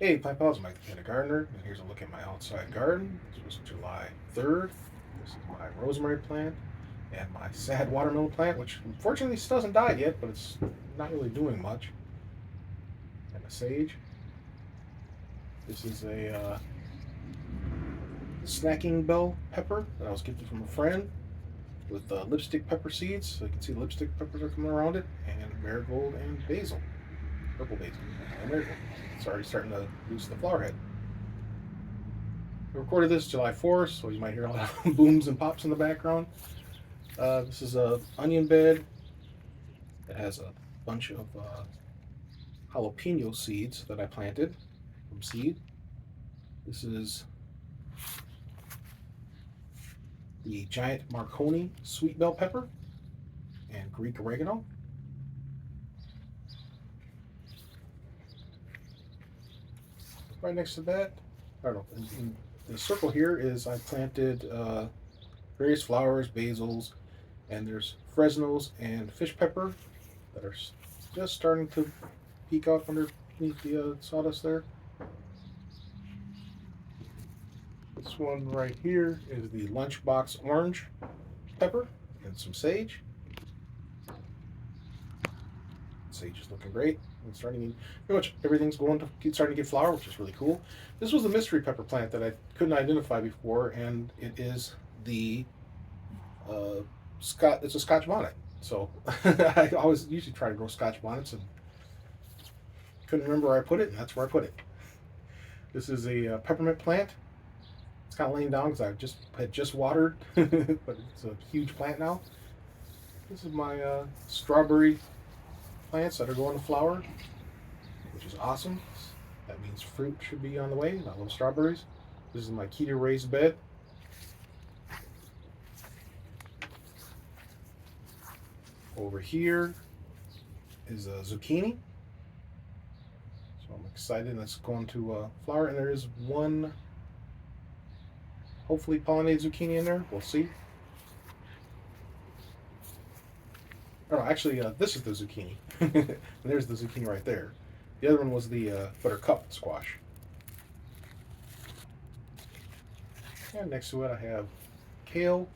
Hey, Pine Pals, Mike the Gardener, and here's a look at my outside garden. This was July 3rd. This is my rosemary plant and my sad watermelon plant, which unfortunately still hasn't died yet, but it's not really doing much. And a sage. This is a snacking bell pepper that I was gifted from a friend with lipstick pepper seeds. So you can see the lipstick peppers are coming around it, and marigold and basil, purple basil, and marigold. It's already starting to lose the flower head. I recorded this July 4th, so you might hear a lot of booms and pops in the background. This is a onion bed that has a bunch of jalapeno seeds that I planted from seed. This is the giant Marconi sweet bell pepper and Greek oregano. Right next to that, I don't know, in the circle here is I planted various flowers, basils, and there's Fresnos and fish pepper that are just starting to peek out underneath the sawdust there. This one right here is the lunchbox orange pepper and some sage. Sage is looking great. It's starting, pretty much everything's starting to get flower, which is really cool. This was a mystery pepper plant that I couldn't identify before, and it is the It's a Scotch bonnet. So I always usually try to grow Scotch bonnets and couldn't remember where I put it, and that's where I put it. This is a peppermint plant. It's kind of laying down because I had just watered, but it's a huge plant now. This is my strawberry plants that are going to flower, which is awesome. That means fruit should be on the way. I love strawberries. This is my Keto raised bed. Over here is a zucchini. So I'm excited. That's going to flower, and there is one hopefully pollinated zucchini in there. We'll see. Oh, actually, this is the zucchini. And there's the zucchini right there. The other one was the buttercup squash. And next to it, I have kale.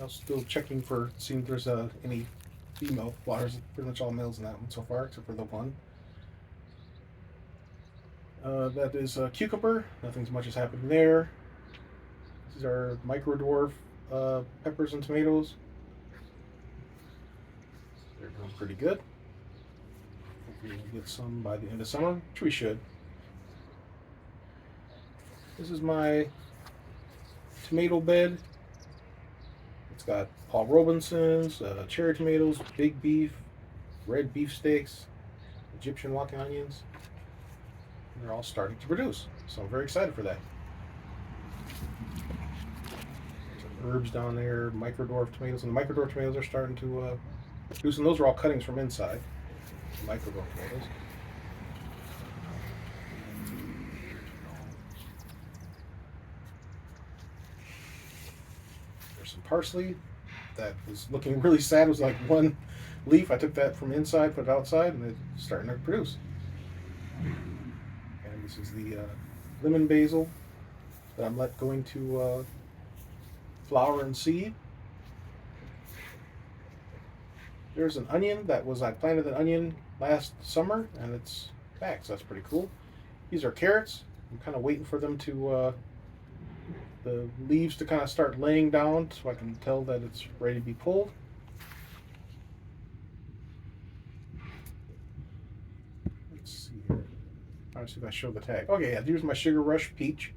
I'm still checking for seeing if there's any female flowers. Pretty much all males in that one so far, except for the one. That is a cucumber. Nothing's much is happening there. These are micro dwarf peppers and tomatoes. They're doing pretty good. Hopefully we'll get some by the end of summer, which we should. This is my tomato bed. It's got Paul Robinson's, cherry tomatoes, big beef, red beef steaks, Egyptian walking onions. And they're all starting to produce, so I'm very excited for that. Herbs down there, microdwarf tomatoes, and the microdwarf tomatoes are starting to produce, and those are all cuttings from inside. The microdwarf tomatoes. There's some parsley that was looking really sad. It was like one leaf. I took that from inside, put it outside, and it's starting to produce. And this is the lemon basil that I'm going to flower and seed. There's an onion I planted an onion last summer, and it's back, so that's pretty cool. These are carrots. I'm kind of waiting for them to the leaves to kind of start laying down so I can tell that it's ready to be pulled. Let's see here. I'll see if I show the tag. Okay, yeah, here's my Sugar Rush peach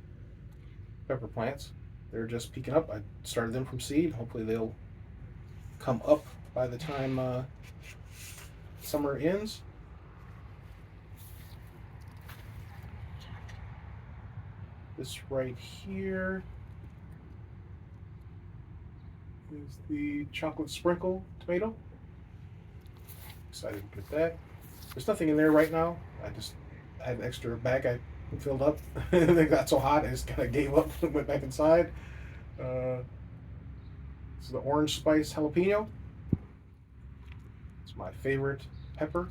pepper plants. They're just peeking up. I started them from seed. Hopefully they'll come up by the time summer ends. This right here is the chocolate sprinkle tomato. Excited to get that. There's nothing in there right now. I just had an extra bag I filled up. They got so hot I just kind of gave up and went back inside. This is the orange spice jalapeno. It's It's my favorite pepper.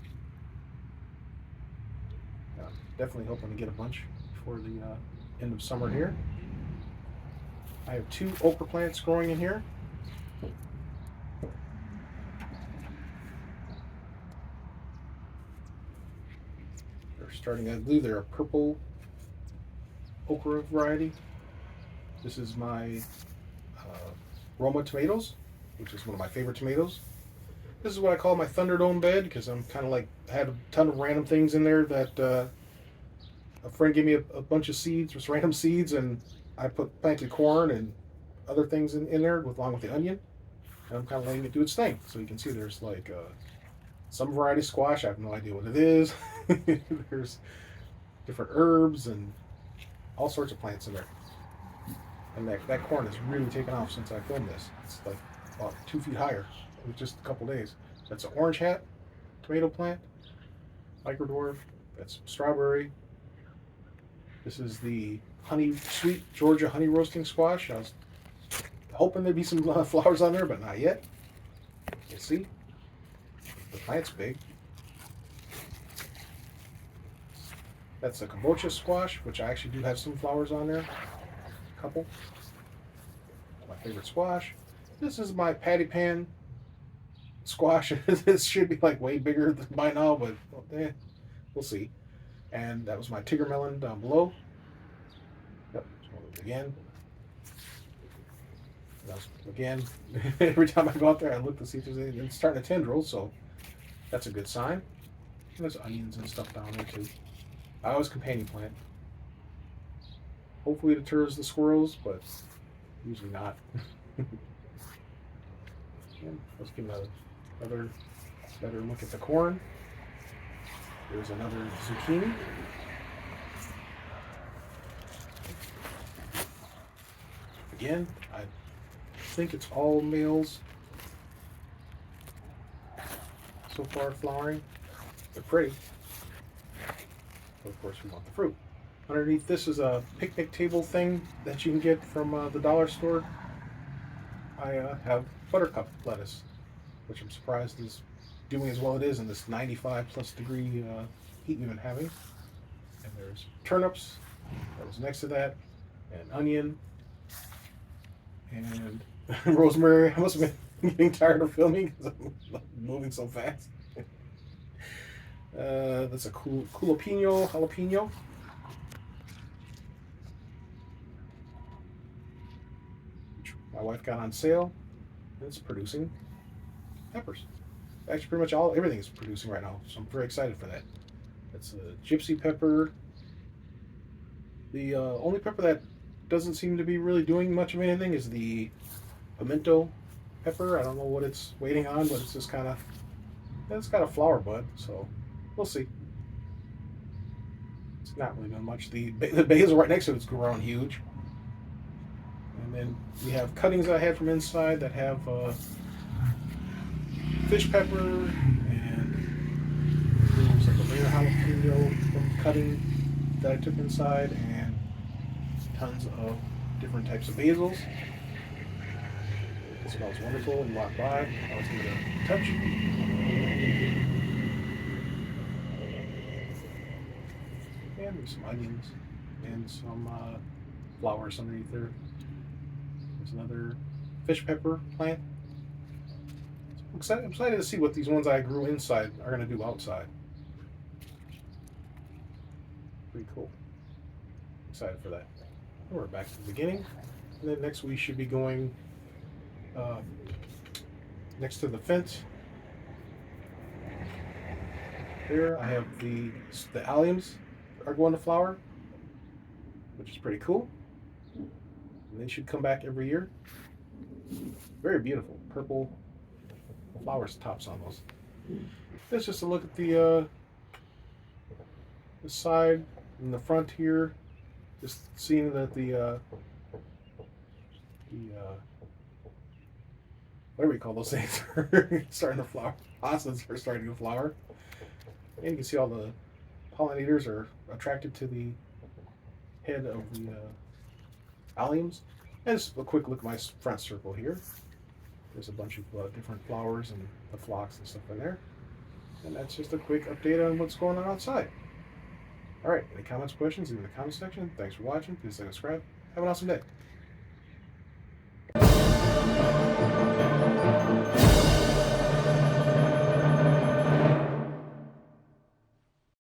Definitely hoping to get a bunch before the end of summer here. I have 2 okra plants growing in here. They're starting, I believe they're a purple okra variety. This is my Roma tomatoes, which is one of my favorite tomatoes. This is what I call my Thunderdome bed because I'm kind of like, I had a ton of random things in there that a friend gave me a bunch of seeds, just random seeds, and I planted corn and other things in there along with the onion. And I'm kind of letting it do its thing. So you can see there's like some variety of squash. I have no idea what it is. There's different herbs and all sorts of plants in there. And that corn has really taken off since I filmed this. It's like about 2 feet higher in just a couple days. That's an orange hat tomato plant, microdwarf. That's strawberry. This is the sweet Georgia honey roasting squash. I was hoping there'd be some flowers on there, but not yet. You see, the plant's big. That's a kabocha squash, which I actually do have some flowers on there. A couple. My favorite squash. This is my patty pan squash. This should be like way bigger by now, but we'll see. And that was my Tigger melon down below. Yep, again. Again, every time I go out there, I look to see if there's anything. It's starting to tendril, so that's a good sign. And there's onions and stuff down there too. I always companion plant. Hopefully it deters the squirrels, but usually not. Let's give another better look at the corn. There's another zucchini. Again, I think it's all males so far flowering. They're pretty. But of course, we want the fruit. Underneath this is a picnic table thing that you can get from the dollar store. I have buttercup lettuce, which I'm surprised is doing as well as it is in this 95 plus degree heat we've been having. And there's turnips that was next to that, and onion, and rosemary. I must have been getting tired of filming because I'm moving so fast. That's a jalapeno, which my wife got on sale. And it's producing peppers. Actually, pretty much everything is producing right now, so I'm very excited for that. It's a gypsy pepper. The only pepper that doesn't seem to be really doing much of anything is the pimento pepper. I don't know what it's waiting on, but it's just kind of, it's got a flower bud, so we'll see. It's not really doing much. The basil right next to it's grown huge. And then we have cuttings I had from inside that have fish pepper, and there's like a rare jalapeno from cutting that I took inside, and tons of different types of basils. It smells wonderful. You walk by, I was going to touch. And there's some onions and some flowers underneath there. There's another fish pepper plant. I'm excited to see what these ones I grew inside are going to do outside. Pretty cool. Excited for that. And we're back to the beginning. And then next we should be going next to the fence. There I have the alliums are going to flower, which is pretty cool. And they should come back every year. Very beautiful. Purple flowers tops on those. That's just a look at the side and the front here. Just seeing that the whatever you call those things are starting to flower. Hostas are starting to flower. And you can see all the pollinators are attracted to the head of the alliums. And just a quick look at my front circle here. There's a bunch of different flowers and the phlox and stuff in there. And that's just a quick update on what's going on outside. All right, any comments, questions, leave in the comment section. Thanks for watching. Please like and subscribe. Have an awesome day.